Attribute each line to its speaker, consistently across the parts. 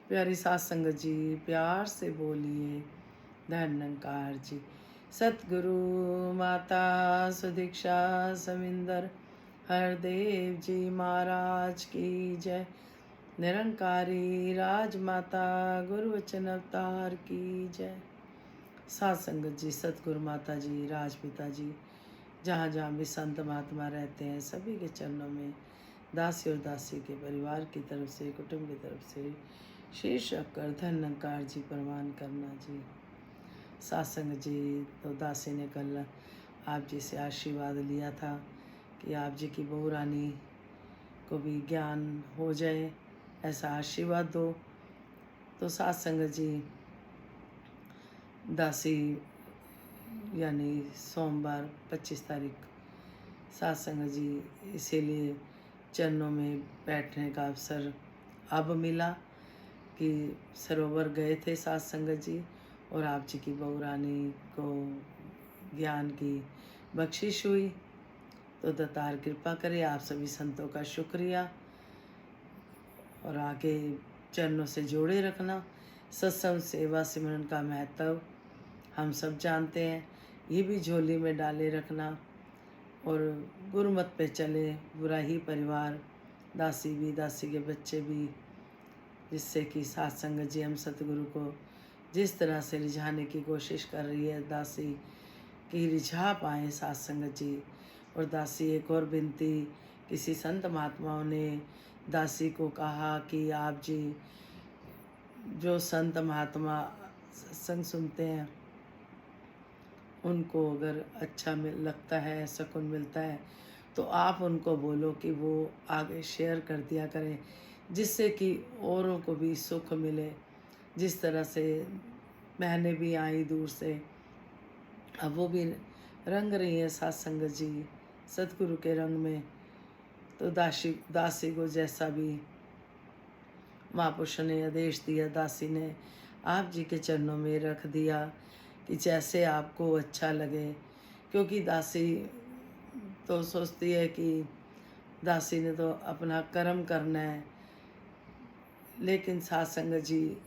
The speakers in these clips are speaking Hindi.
Speaker 1: प्यारी सात संगत जी, प्यार से बोलिए धन निरंकार जी। सतगुरु माता सुदीक्षा समिंदर हरदेव जी महाराज की जय। निरंकारी राजमाता गुरु वचन अवतार की जय। सात संगत जी, सतगुरु माता जी, राजपिता जी, जहाँ जहाँ भी संत महात्मा रहते हैं सभी के चरणों में दासी और दासी के परिवार की तरफ से, कुटुंब की तरफ से शीर्ष रखकर धन निरंकार जी प्रमाण करना जी। सात संगत जी, तो दासी ने कल आप जी से आशीर्वाद लिया था कि आप जी की बहू रानी को भी ज्ञान हो जाए, ऐसा आशीर्वाद दो। तो सात संगत जी, दासी यानी सोमवार 25 तारीख सात संगत जी इसीलिए चरणों में बैठने का अवसर अब मिला कि सरोवर गए थे सात संगत जी और आप जी की बहू रानी को ज्ञान की बख्शिश हुई। तो दतार कृपा करे, आप सभी संतों का शुक्रिया और आगे चरणों से जोड़े रखना। सत्संग सेवा सिमरन का महत्व हम सब जानते हैं, ये भी झोली में डाले रखना और गुरुमत पे चले, बुरा ही परिवार, दासी भी, दासी के बच्चे भी, जिससे कि सात संगत जी हम सतगुरु को जिस तरह से रिझाने की कोशिश कर रही है, दासी की रिझा पाएँ सात संगत जी। और दासी एक और विनती, किसी संत महात्माओं ने दासी को कहा कि आप जी जो संत महात्मा सत्संग सुनते हैं उनको अगर अच्छा लगता है, सुकून मिलता है, तो आप उनको बोलो कि वो आगे शेयर कर दिया करें, जिससे कि औरों को भी सुख मिले। जिस तरह से बहनें भी आई दूर से, अब वो भी रंग रही है सात संगत जी सतगुरु के रंग में। तो दासी को जैसा भी महापुरुष ने आदेश दिया, दासी ने आप जी के चरणों में रख दिया कि जैसे आपको अच्छा लगे। क्योंकि दासी तो सोचती है कि दासी ने तो अपना कर्म करना है, लेकिन सात संगत जी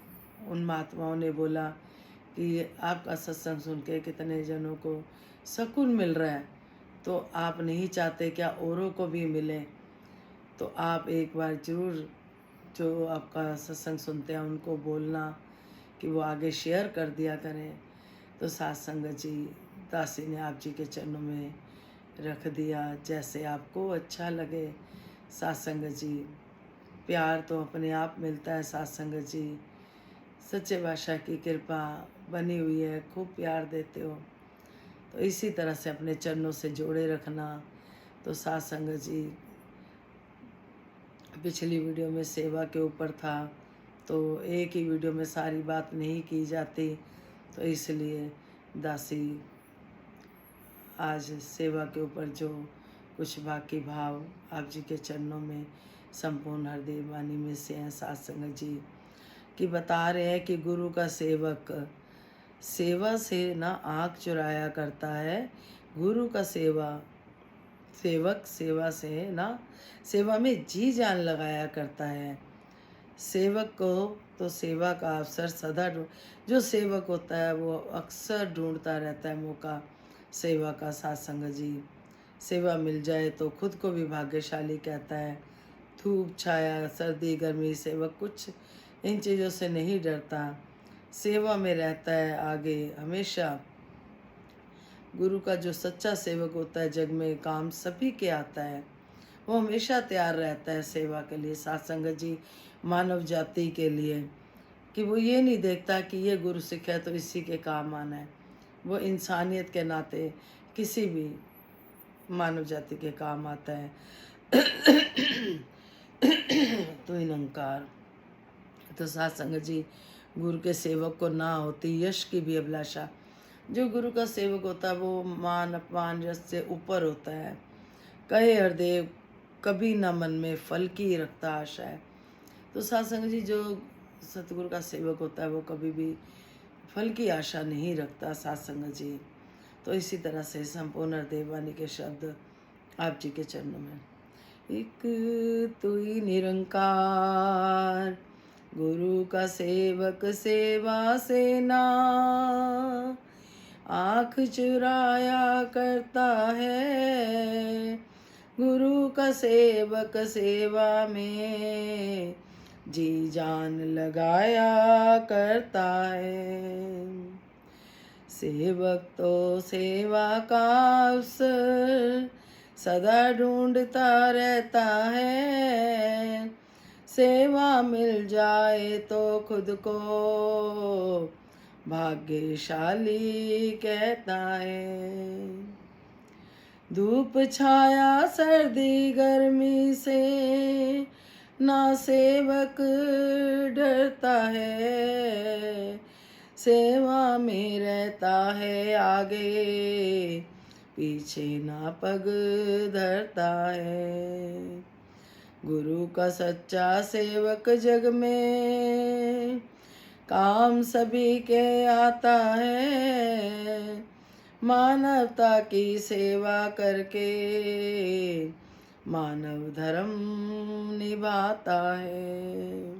Speaker 1: उन महात्माओं ने बोला कि आपका सत्संग सुन के कितने जनों को सुकून मिल रहा है, तो आप नहीं चाहते क्या औरों को भी मिले? तो आप एक बार ज़रूर जो आपका सत्संग सुनते हैं उनको बोलना कि वो आगे शेयर कर दिया करें। तो सात संगत जी, दासी ने आप जी के चरणों में रख दिया, जैसे आपको अच्छा लगे। सात संगत जी, प्यार तो अपने आप मिलता है सात संगत जी, सच्चे बादशाह की कृपा बनी हुई है, खूब प्यार देते हो। तो इसी तरह से अपने चरणों से जोड़े रखना। तो सात संगत जी, पिछली वीडियो में सेवा के ऊपर था, तो एक ही वीडियो में सारी बात नहीं की जाती, तो इसलिए दासी आज सेवा के ऊपर जो कुछ बाकी भाव आप जी के चरणों में संपूर्ण हृदय वाणी में से हैं सात संगत जी, कि बता रहे हैं कि गुरु का सेवक सेवा से ना आँख चुराया करता है। गुरु का सेवक सेवा से ना सेवा में जी जान लगाया करता है। सेवक को तो सेवा का अवसर सदा जो सेवक होता है वो अक्सर ढूंढता रहता है मौका सेवा का। सात संगत जी, सेवा मिल जाए तो खुद को भी भाग्यशाली कहता है। धूप छाया सर्दी गर्मी सेवक कुछ इन चीज़ों से नहीं डरता, सेवा में रहता है आगे हमेशा। गुरु का जो सच्चा सेवक होता है जग में काम सभी के आता है, वो हमेशा तैयार रहता है सेवा के लिए। सात संगत जी, मानव जाति के लिए, कि वो ये नहीं देखता कि ये गुरु सिख है तो इसी के काम आना है। वो इंसानियत के नाते किसी भी मानव जाति के काम आता है। तो निरंकार। तो सात संगत जी, गुरु के सेवक को ना होती यश की भी अभिलाषा। जो गुरु का सेवक होता है वो मान अपमान यश से ऊपर होता है। कहे हरदेव कभी न मन में फल की रखता आशा है। तो सात संगत जी, जो सतगुरु का सेवक होता है वो कभी भी फल की आशा नहीं रखता सात संगत जी। तो इसी तरह से संपूर्ण देवानी के शब्द आप जी के चरणों में। एक तू ही निरंकार गुरु गुरु का सेवक सेवा से ना आँख चुराया करता है। गुरु का सेवक सेवा में जी जान लगाया करता है। सेवक तो सेवा का अवसर सदा ढूंढता रहता है। सेवा मिल जाए तो खुद को भाग्यशाली कहता है। धूप छाया सर्दी गर्मी से ना सेवक डरता है। सेवा में रहता है आगे, पीछे ना पग धरता है। गुरु का सच्चा सेवक जग में काम सभी के आता है। मानवता की सेवा करके मानव धर्म निभाता है।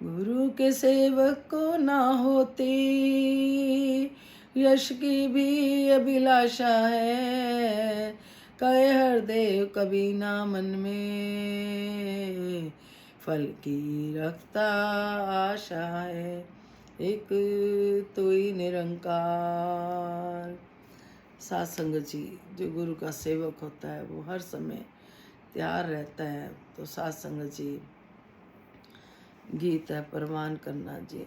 Speaker 1: गुरु के सेवक को ना होती यश की भी अभिलाषा है। कहे हर देव कभी ना मन में फल की रखता आशा है। एक तो ही निरंकार। साध संगत जी, जो गुरु का सेवक होता है वो हर समय तैयार रहता है। तो साध संगत जी, गीत है परवान करना जी।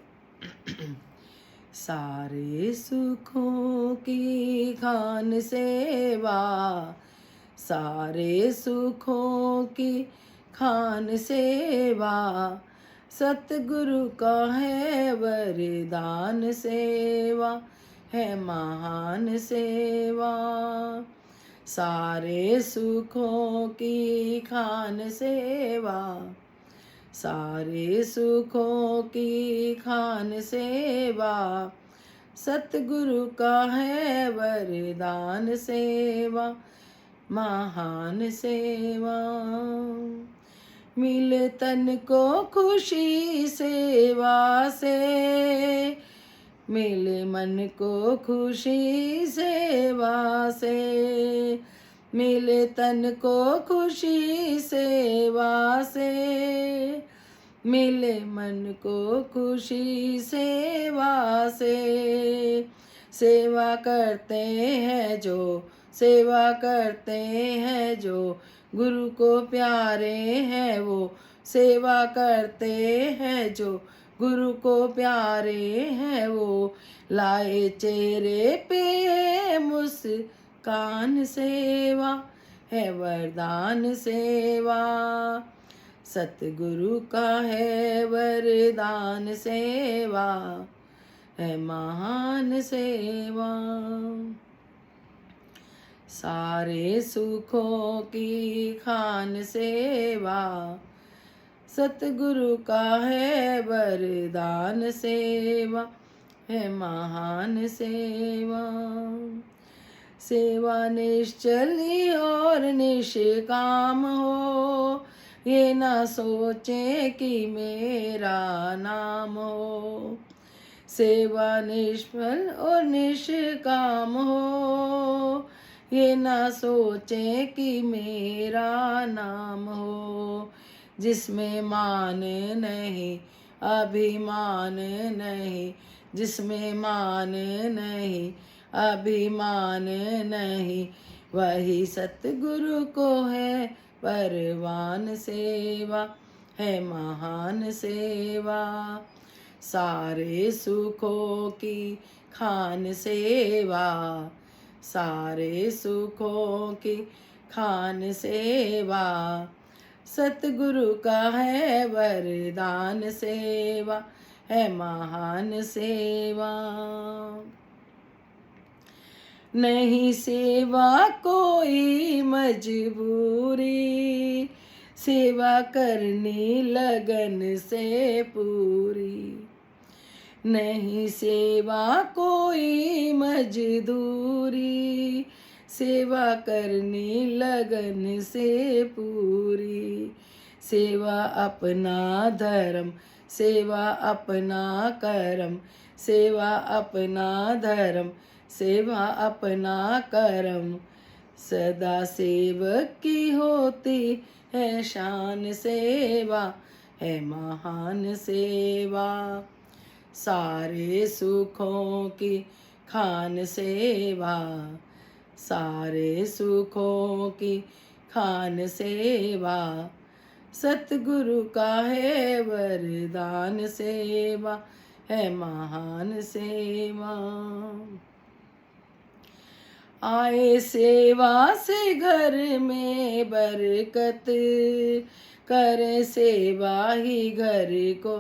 Speaker 1: सारे सुखों की खान सेवा, सारे सुखों की खान सेवा, सतगुरु का है वरदान सेवा, है महान सेवा। सारे सुखों की खान सेवा, सारे सुखों की खान सेवा, सतगुरु का है वरदान सेवा, महान सेवा। मिले तन को खुशी सेवा से, मिले मन को खुशी सेवा से, मिले तन को खुशी सेवा से, मिले मन को खुशी सेवा से। सेवा करते हैं जो, सेवा करते हैं जो, गुरु को प्यारे हैं वो। सेवा करते हैं जो, गुरु को प्यारे हैं वो। लाए चेहरे पे मुस्कान सेवा, है वरदान सेवा, सतगुरु का है वरदान सेवा, है महान सेवा। सारे सुखों की खान सेवा, सतगुरु का है वरदान सेवा, है महान सेवा। सेवा निश्चली और निष्काम हो, ये ना सोचे कि मेरा नाम हो। सेवा निष्फल और निष्काम हो, ये ना सोचे कि मेरा नाम हो। जिसमें मान नहीं अभिमान नहीं, जिसमें मान नहीं अभिमान नहीं, वही सतगुरु को है परवान सेवा, है महान सेवा। सारे सुखों की खान सेवा, सारे सुखों की खान सेवा, सतगुरु का है वरदान सेवा, है महान सेवा। नहीं सेवा कोई मजबूरी, सेवा करनी लगन से पूरी। नहीं सेवा कोई मजदूरी, सेवा करनी लगन से पूरी। सेवा अपना धर्म, सेवा अपना करम, सेवा अपना धर्म, सेवा अपना करम। सदा सेवक की होती है शान, सेवा है महान सेवा। सारे सुखों की खान सेवा, सारे सुखों की खान सेवा। सतगुरु का है वरदान, सेवा है महान सेवा। आए सेवा से घर में बरकत, करे सेवा ही घर को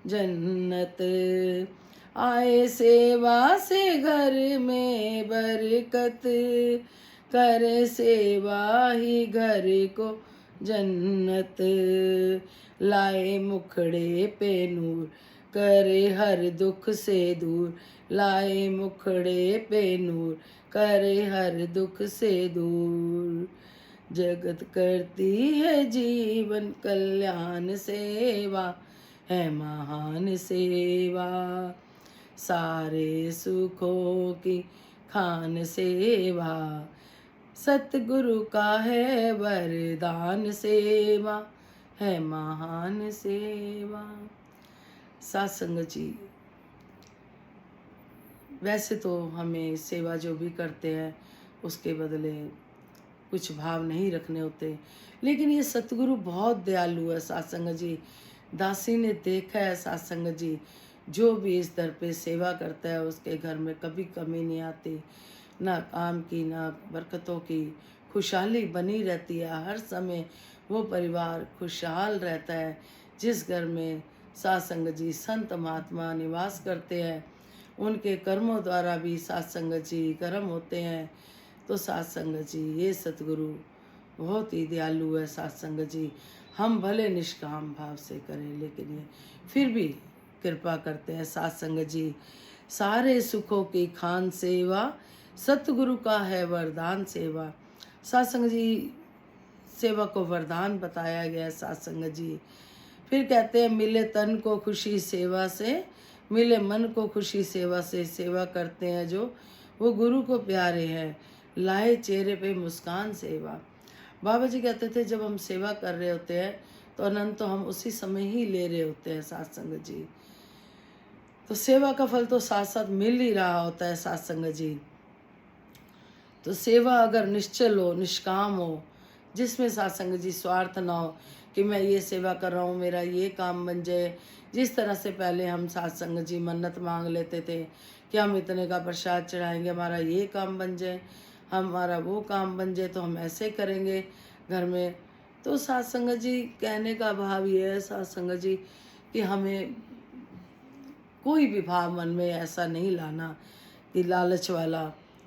Speaker 1: जन्नत। आए सेवा से घर में बरकत, करे सेवा ही घर को जन्नत। लाए मुखड़े पे नूर, करे हर दुख से दूर। लाए मुखड़े पे नूर, करे हर दुख से दूर। जगत करती है जीवन कल्याण, सेवा है महान सेवा। सारे सुखों की खान सेवा, सतगुरु का है वरदान, सेवा है महान सेवा। सत्संग जी, वैसे तो हमें सेवा जो भी करते हैं उसके बदले कुछ भाव नहीं रखने होते, लेकिन ये सतगुरु बहुत दयालु है सत्संग जी। दासी ने देखा है सत्संग जी, जो भी इस दर पे सेवा करता है उसके घर में कभी कमी नहीं आती, ना काम की ना बरकतों की। खुशहाली बनी रहती है, हर समय वो परिवार खुशहाल रहता है। जिस घर में सत्संग जी संत महात्मा निवास करते हैं, उनके कर्मों द्वारा भी सत्संग जी कर्म होते हैं। तो सत्संग जी, ये सतगुरु बहुत ही दयालु है सत्संग जी। हम भले निष्काम भाव से करें, लेकिन ये फिर भी कृपा करते हैं सत्संग जी। सारे सुखों की खान सेवा, सतगुरु का है वरदान सेवा। सत्संग जी सेवा को वरदान बताया गया है सत्संग जी। फिर कहते हैं, मिले तन को खुशी सेवा से, मिले मन को खुशी सेवा से। सेवा करते हैं जो वो गुरु को प्यारे हैं, लाए चेहरे पे मुस्कान सेवा। बाबा जी कहते थे, जब हम सेवा कर रहे होते हैं तो अनंत तो हम उसी समय ही ले रहे होते हैं सत्संग जी। तो सेवा का फल तो साथ साथ मिल ही रहा होता है सत्संग जी। तो सेवा अगर निश्चल हो, निष्काम हो, जिसमें सत्संग जी स्वार्थ ना हो कि मैं ये सेवा कर रहा हूँ, मेरा ये काम बन जाए। जिस तरह से पहले हम सत्संग जी मन्नत मांग लेते थे कि हम इतने का प्रसाद चढ़ाएंगे, हमारा ये काम बन जाए, हमारा वो काम बन जाए, तो हम ऐसे करेंगे घर में। तो सत्संग जी कहने का भाव ये है सत्संग जी कि हमें कोई भी भाव मन में ऐसा नहीं लाना कि लालच वाला,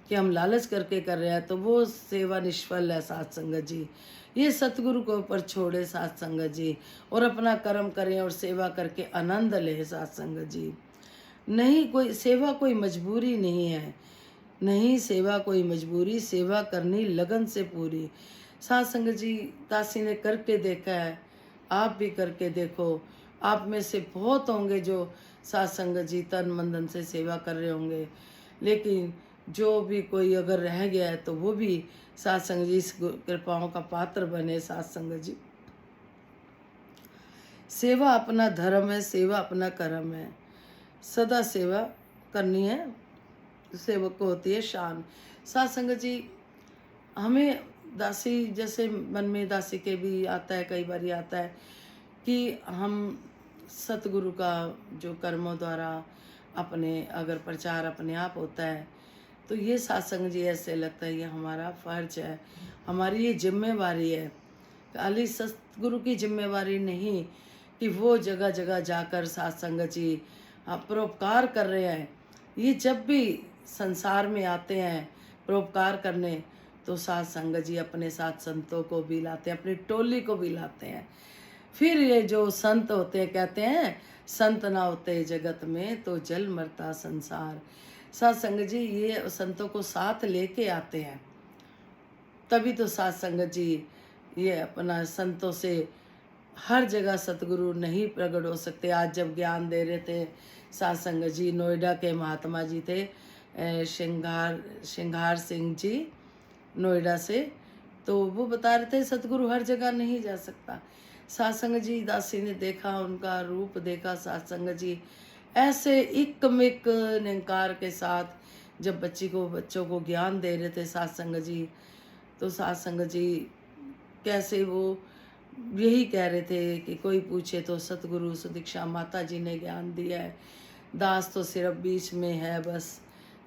Speaker 1: कि हम लालच करके कर रहे हैं तो वो सेवा निष्फल है सत्संग जी। ये सतगुरु को ऊपर छोड़े सत्संग जी, और अपना कर्म करें और सेवा करके आनंद ले सत्संग जी। नहीं, कोई सेवा कोई मजबूरी नहीं है, नहीं सेवा कोई मजबूरी, सेवा करनी लगन से पूरी। सत्संग जी दासी ने करके देखा है, आप भी करके देखो। आप में से बहुत होंगे जो सत्संग जी तन मन धन से सेवा कर रहे होंगे, लेकिन जो भी कोई अगर रह गया है तो वो भी सत्संग जी इस कृपाओं का पात्र बने। सत्संग जी, सेवा अपना धर्म है, सेवा अपना कर्म है। सदा सेवा करनी है, सेवक को होती है शान। सत्संग जी, हमें दासी जैसे मन में दासी के भी आता है, कई बार आता है कि हम सतगुरु का जो कर्मों द्वारा अपने अगर प्रचार अपने आप होता है, तो ये सत्संग जी ऐसे लगता है ये हमारा फर्ज है, हमारी ये जिम्मेवारी है। खाली सतगुरु की जिम्मेवारी नहीं कि वो जगह जगह जाकर सत्संग जी परोपकार कर रहे हैं। ये जब भी संसार में आते हैं परोपकार करने, तो सत्संग जी अपने साथ संतों को भी लाते हैं, अपनी टोली को भी लाते हैं। फिर ये जो संत होते हैं, कहते हैं संत ना होते जगत में तो जल मरता संसार। सत्संग जी ये संतों को साथ लेके आते हैं, तभी तो सत्संग जी ये अपना संतों से हर जगह सतगुरु नहीं प्रकट हो सकते। आज जब ज्ञान दे रहे थे सत्संग जी, नोएडा के महात्मा जी थे, श्रृंगार सिंह जी नोएडा से, तो वो बता रहे थे सतगुरु हर जगह नहीं जा सकता। सत्संग जी दासी ने देखा, उनका रूप देखा। सत्संग जी ऐसे इकमिक निंकार के साथ जब बच्चों को ज्ञान दे रहे थे सत्संग जी, तो सत्संग जी कैसे वो यही कह रहे थे कि कोई पूछे तो सतगुरु सुदीक्षा माता जी ने ज्ञान दिया है, दास तो सिर्फ बीच में है बस।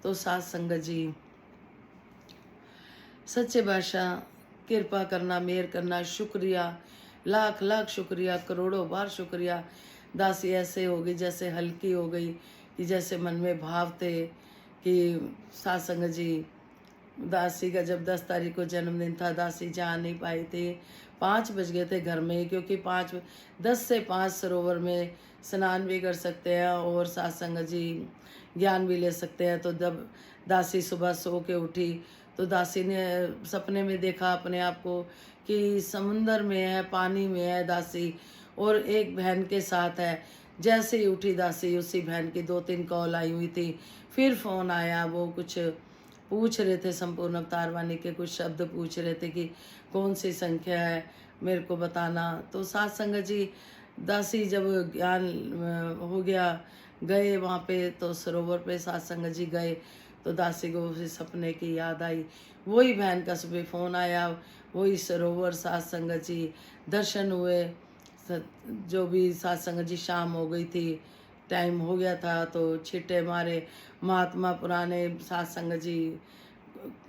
Speaker 1: तो सत्संग जी सच्चे बादशाह कृपा करना, मेहर करना, शुक्रिया, लाख लाख शुक्रिया, करोड़ों बार शुक्रिया। दासी ऐसे हो गई जैसे हल्की हो गई, कि जैसे मन में भाव थे कि सत्संग जी, दासी का जब 10 तारीख को जन्मदिन था, दासी जा नहीं पाई थी। 5 बज गए थे घर में ही, क्योंकि 10 से 5 सरोवर में स्नान भी कर सकते हैं और सत्संग जी ज्ञान भी ले सकते हैं। तो जब दासी सुबह सो के उठी, तो दासी ने सपने में देखा अपने आप को कि समुंदर में है, पानी में है दासी, और एक बहन के साथ है। जैसे ही उठी दासी, उसी बहन की 2-3 कॉल आई हुई थी। फिर फ़ोन आया, वो कुछ पूछ रहे थे, संपूर्ण अवतार वाणी के कुछ शब्द पूछ रहे थे कि कौन सी संख्या है, मेरे को बताना। तो सत्संग जी दासी जब ज्ञान हो गया, गए वहाँ पे, तो सरोवर पे सत्संग जी गए, तो दासी को उसी सपने की याद आई। वही बहन का सुबह फ़ोन आया, वही सरोवर, सत्संग जी दर्शन हुए। जो भी सत्संग जी, शाम हो गई थी, टाइम हो गया था, तो छिट्टे मारे महात्मा पुराने सत्संग जी।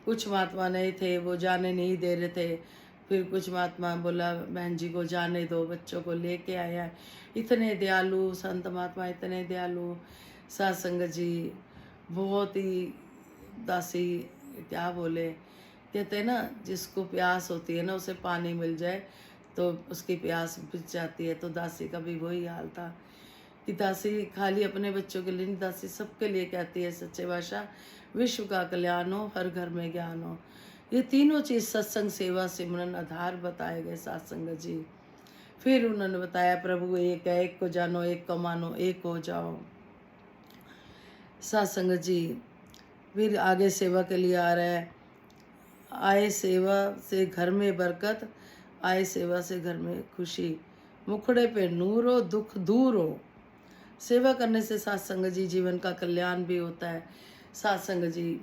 Speaker 1: कुछ महात्मा नहीं थे, वो जाने नहीं दे रहे थे। फिर कुछ महात्मा बोला बहन जी को जाने दो, बच्चों को लेके आया है। इतने दयालु संत महात्मा, इतने दयालु सत्संग जी, बहुत ही। दासी क्या बोले, कहते हैं ना, जिसको प्यास होती है ना, उसे पानी मिल जाए तो उसकी प्यास बुझ जाती है। तो दासी का भी वही हाल था कि दासी खाली अपने बच्चों के लिए नहीं, दासी सबके लिए कहती है, सच्चे भाषा विश्व का कल्याण हो, हर घर में ज्ञान हो। ये तीनों चीज़ सत्संग, सेवा, सिमरन आधार बताए गए सत्संग जी। फिर उन्होंने बताया प्रभु एक है, एक को जानो, एक को मानो, एक हो जाओ। सत्संग जी फिर आगे सेवा के लिए आ रहा है। आए सेवा से घर में बरकत, आए सेवा से घर में खुशी, मुखड़े पे नूर हो, दुख दूर हो। सेवा करने से सत्संग जी जीवन का कल्याण भी होता है। सत्संग जी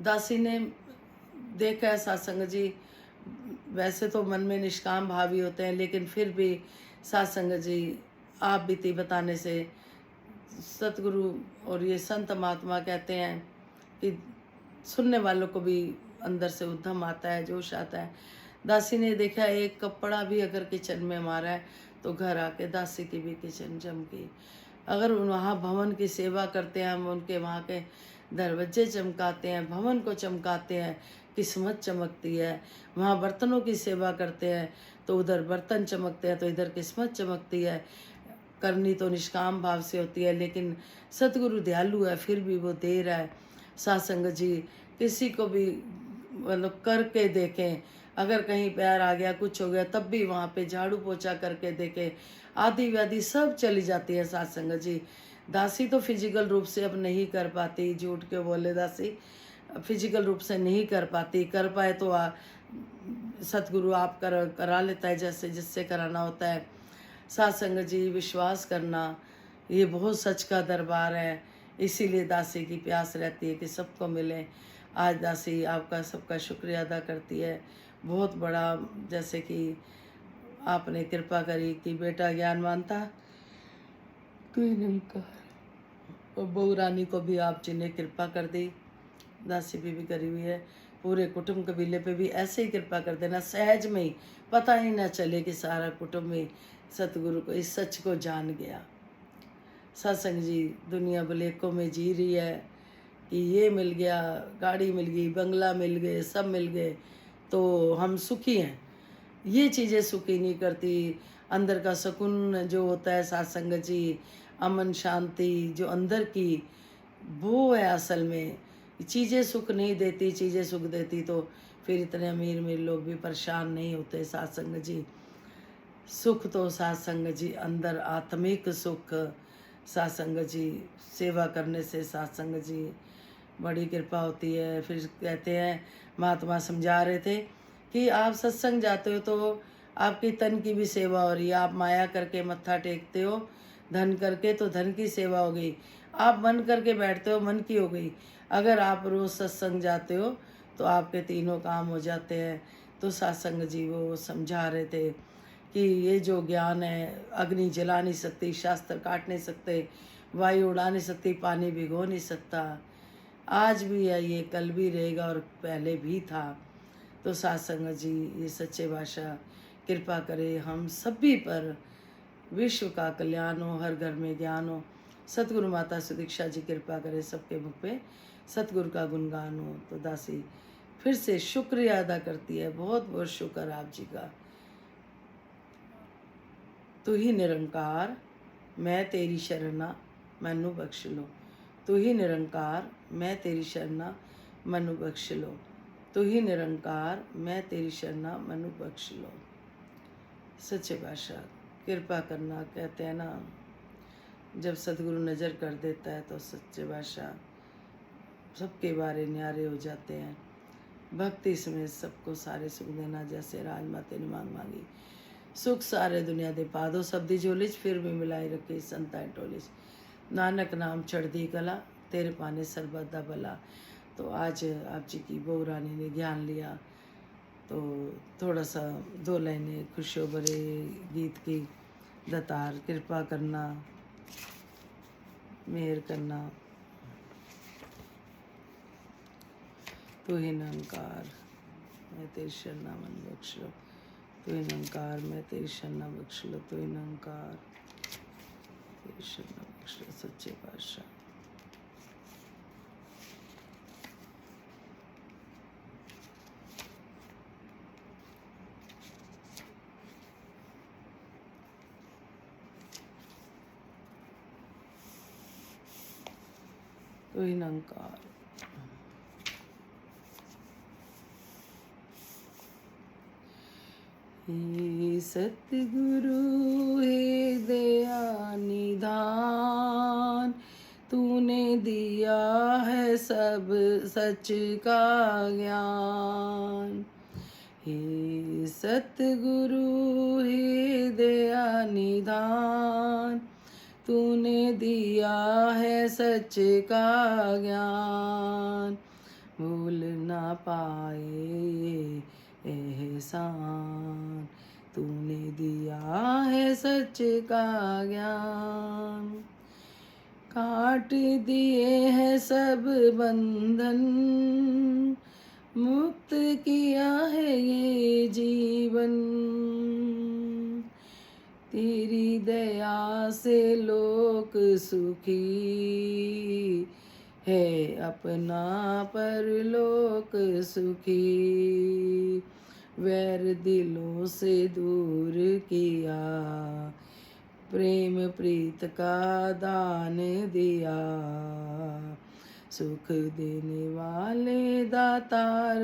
Speaker 1: दासी ने देखा है, सत्संग जी वैसे तो मन में निष्काम भाव ही होते हैं, लेकिन फिर भी सत्संग जी आप बीती बताने से सतगुरु और ये संत महात्मा कहते हैं कि सुनने वालों को भी अंदर से उद्यम आता है, जोश आता है। दासी ने देखा एक कपड़ा भी अगर किचन में मारा है, तो घर आके दासी की भी किचन चमकी। अगर वहाँ भवन की सेवा करते हैं, हम उनके वहाँ के दरवाजे चमकाते हैं, भवन को चमकाते हैं, किस्मत चमकती है। वहाँ बर्तनों की सेवा करते हैं, तो उधर बर्तन चमकते हैं, तो इधर किस्मत चमकती है। करनी तो निष्काम भाव से होती है, लेकिन सतगुरु दयालु है, फिर भी वो दे रहा है। सत्संग जी किसी को भी मतलब करके देखें, अगर कहीं पैर आ गया, कुछ हो गया, तब भी वहाँ पे झाड़ू पोछा करके देखें, आदि व्याधि सब चली जाती है सत्संग जी। दासी तो फिजिकल रूप से अब नहीं कर पाती, झूठ के बोले दासी फिजिकल रूप से नहीं कर पाती, कर पाए तो सतगुरु आप करा लेता है, जैसे जिससे कराना होता है। सत्संग जी विश्वास करना, ये बहुत सच का दरबार है, इसीलिए दासी की प्यास रहती है कि सबको मिले। आज दासी आपका सबका शुक्रिया अदा करती है, बहुत बड़ा, जैसे कि आपने कृपा करी कि बेटा ज्ञानवान था, कोई नहीं कहा, और बहू रानी को भी आप जी ने कृपा कर दी। दासी भी करी हुई है, पूरे कुटुंब कबीले पे भी ऐसे ही कृपा कर देना, सहज में ही, पता ही ना चले कि सारा कुटुंब ही सतगुरु को, इस सच को जान गया। सत्संग जी दुनिया भलेखों में जी रही है कि ये मिल गया, गाड़ी मिल गई, बंगला मिल गए, सब मिल गए तो हम सुखी हैं। ये चीज़ें सुखी नहीं करती। अंदर का सुकून जो होता है सत्संग जी, अमन शांति जो अंदर की, वो है असल में। चीज़ें सुख नहीं देती, चीज़ें सुख देती तो फिर इतने अमीर अमीर लोग भी परेशान नहीं होते सत्संग जी। सुख तो सत्संग जी, अंदर आत्मिक सुख सत्संग जी, सेवा करने से सत्संग जी बड़ी कृपा होती है। फिर कहते हैं, महात्मा समझा रहे थे कि आप सत्संग जाते हो तो आपकी तन की भी सेवा हो रही है। आप माया करके मत्था टेकते हो, धन करके तो धन की सेवा हो गई। आप मन करके बैठते हो, मन की हो गई। अगर आप रोज़ सत्संग जाते हो तो आपके तीनों काम हो जाते हैं। तो सत्संग जी वो समझा रहे थे कि ये जो ज्ञान है, अग्नि जला नहीं सकती, शास्त्र काट नहीं सकते, वायु उड़ा नहीं सकती, पानी भिगो नहीं सकता। आज भी है ये, कल भी रहेगा और पहले भी था। तो सत्संग जी ये सच्चे भाषा कृपा करे हम सभी पर, विश्व का कल्याण हो, हर घर में ज्ञान हो। सतगुरु माता सुदीक्षा जी कृपा करे सबके मुख पे सतगुरु का गुणगान हो। तो दासी फिर से शुक्रिया अदा करती है, बहुत बहुत शुक्र आप जी का। तू ही निरंकार मैं तेरी शरणा मैनू बख्श लो। तू ही निरंकार मैं तेरी शरणा मैनू बख्श लो। तू ही निरंकार मैं तेरी शरणा मैनू बख्श लो। सच्चे पातशाह कृपा करना, कहते हैं ना, जब सतगुरु नज़र कर देता है तो सच्चे पातशाह सबके बारे न्यारे हो जाते हैं। भक्ति समेत सबको सारे सुख देना, जैसे राजमाते ने मांग मांगी। सुख सारे दुनिया दे पादो सब्दी झोली फिर भी मिलाई रखे संताएं टोली। नानक नाम चढ़दी कला तेरे पाने सरबत दा भला। तो आज आप जी की बहू रानी ने ज्ञान लिया, तो थोड़ा सा दो लाइनें खुशियों भरे गीत की। दातार कृपा करना, मेहर करना। तू ही निरंकार मैं तेरी शरणा मन बख्श लो। तू ही निरंकार मैं तेरी शरणा बख्श लो। तू ही निरंकार तेरी शरणा बख्श लो। सच्चे पातशाह तू ही निरंकार। हे सतगुरु हे दया निधान, तूने दिया है सब सच का ज्ञान। हे सतगुरु हे दया निधान, तूने दिया है सच का ज्ञान। भूल ना पाए ये एहसान, तूने दिया है सच का ज्ञान। काट दिए हैं सब बंधन, मुक्त किया है ये जीवन। तेरी दया से लोक सुखी है, अपना परलोक सुखी। वैर दिलों से दूर किया, प्रेम प्रीत का दान दिया। सुख देने वाले दातार,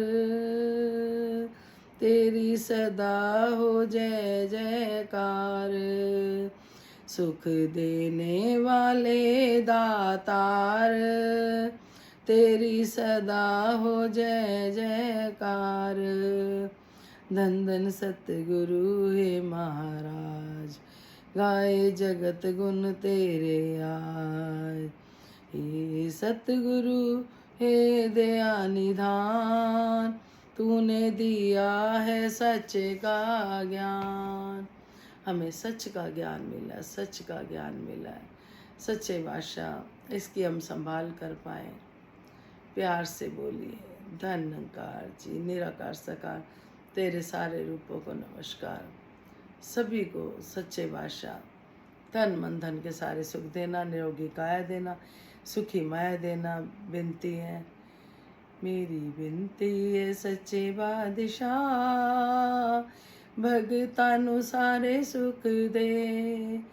Speaker 1: तेरी सदा हो जय जयकार। सुख देने वाले दातार, तेरी सदा हो जय जयकार। धन धन सतगुरु हे महाराज, गाए जगत गुण तेरे आज। हे सतगुरु हे दया निधान, तूने दिया है सच का ज्ञान। हमें सच का ज्ञान मिला, सच का ज्ञान मिला है। सच्चे बादशाह इसकी हम संभाल कर पाएँ। प्यार से बोलिए, धन्यकार जी, निराकार साकार तेरे सारे रूपों को नमस्कार। सभी को सच्चे बादशाह तन मन धन के सारे सुख देना, निरोगी काया देना, सुखी माया देना। विनती है मेरी, विनती है सच्चे बादशाह, भगतानु सारे सुख दे।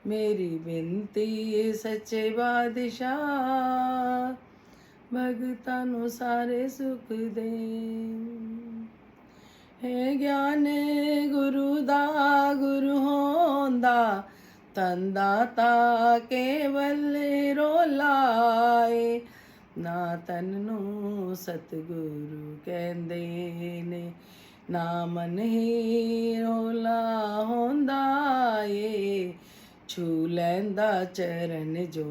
Speaker 1: मेरी विनती है सच्चे बादशाह, भगतानु सारे सुख दे। है ज्ञान गुरु दा गुरु होंदा तन दाता केवल रोलाए ना तन नू सतगुरु कहंदे ने ना मन ही रोला होंदा ਏ छू लैंदा चरण जो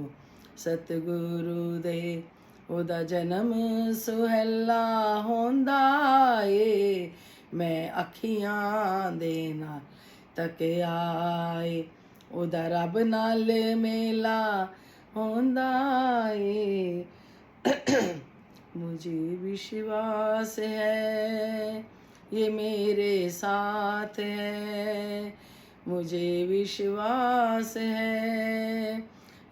Speaker 1: सतगुरु दे ਉਹਦਾ ਜਨਮ ਸੁਹੈਲਾ ਹੁੰਦਾ ਏ ਮੈਂ ਅੱਖੀਆਂ ਦੇ ਨਾਲ ਤੱਕਿਆ ਏ ਉਹਦਾ ਰੱਬ ਨਾਲ ਮੇਲਾ ਹੁੰਦਾ ਏ मुझे विश्वास है ये मेरे साथ है मुझे विश्वास है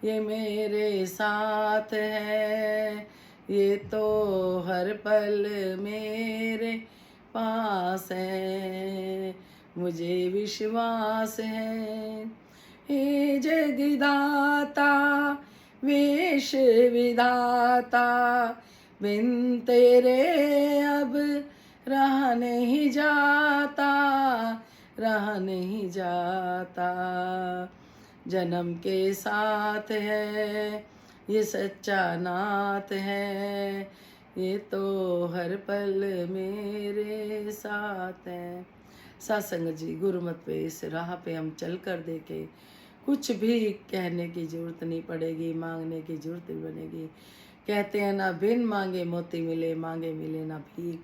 Speaker 1: ये मेरे साथ है ये तो हर पल मेरे पास है मुझे विश्वास है हे जगदाता वेश विधाता बिन तेरे अब रहा नहीं जाता रहा नहीं जाता जन्म के साथ है ये सच्चा नात है ये तो हर पल मेरे साथ है। सत्संग जी गुरुमत पे इस राह पे हम चल कर देखे कुछ भी कहने की जरूरत नहीं पड़ेगी मांगने की जरूरत नहीं बनेगी। कहते हैं ना बिन मांगे मोती मिले मांगे मिले ना भीख।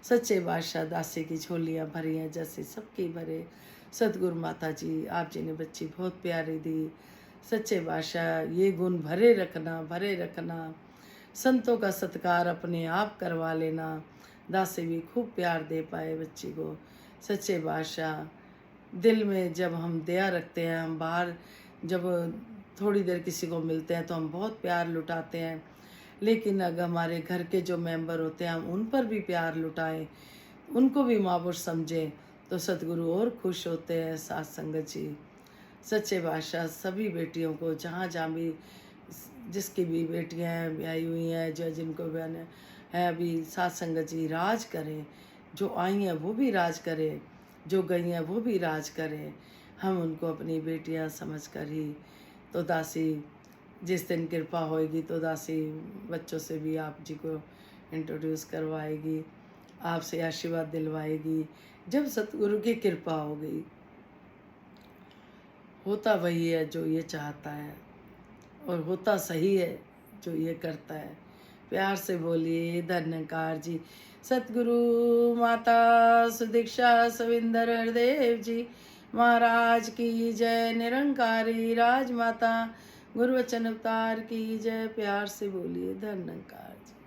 Speaker 1: सच्चे बादशाह दासी की झोलियाँ भरी हैं जैसे सबकी भरे। सतगुरु माता जी आप जी ने बच्ची बहुत प्यारी दी। सच्चे बादशाह ये गुण भरे रखना संतों का सत्कार अपने आप करवा लेना। दासी भी खूब प्यार दे पाए बच्ची को। सच्चे बादशाह दिल में जब हम दया रखते हैं हम बाहर जब थोड़ी देर किसी को मिलते हैं तो हम बहुत प्यार लुटाते हैं लेकिन अगर हमारे घर के जो मेंबर होते हैं हम उन पर भी प्यार लुटाएं उनको भी माँ-बाप समझें तो सतगुरु और खुश होते हैं। साथ संगत जी सच्चे बादशाह सभी बेटियों को जहाँ जहाँ भी जिसकी भी बेटियाँ हैं ब्याही हुई हैं जो जिनको बहन है अभी साथ संगत जी राज करें। जो आई हैं वो भी राज करें जो गई हैं वो भी राज करें। हम उनको अपनी बेटियां समझकर ही तो दासी जिस दिन कृपा होएगी तो दासी बच्चों से भी आप जी को इंट्रोड्यूस करवाएगी आपसे आशीर्वाद दिलवाएगी। जब सतगुरु की कृपा हो गई होता वही है जो ये चाहता है और होता सही है जो ये करता है। प्यार से बोलिए धन्यकार जी। सतगुरु माता सुदीक्षा सविंदर हरदेव जी महाराज की जय। निरंकारी राजमाता गुरु वचन अवतार की जय। प्यार से बोलिए धन्यकार जी।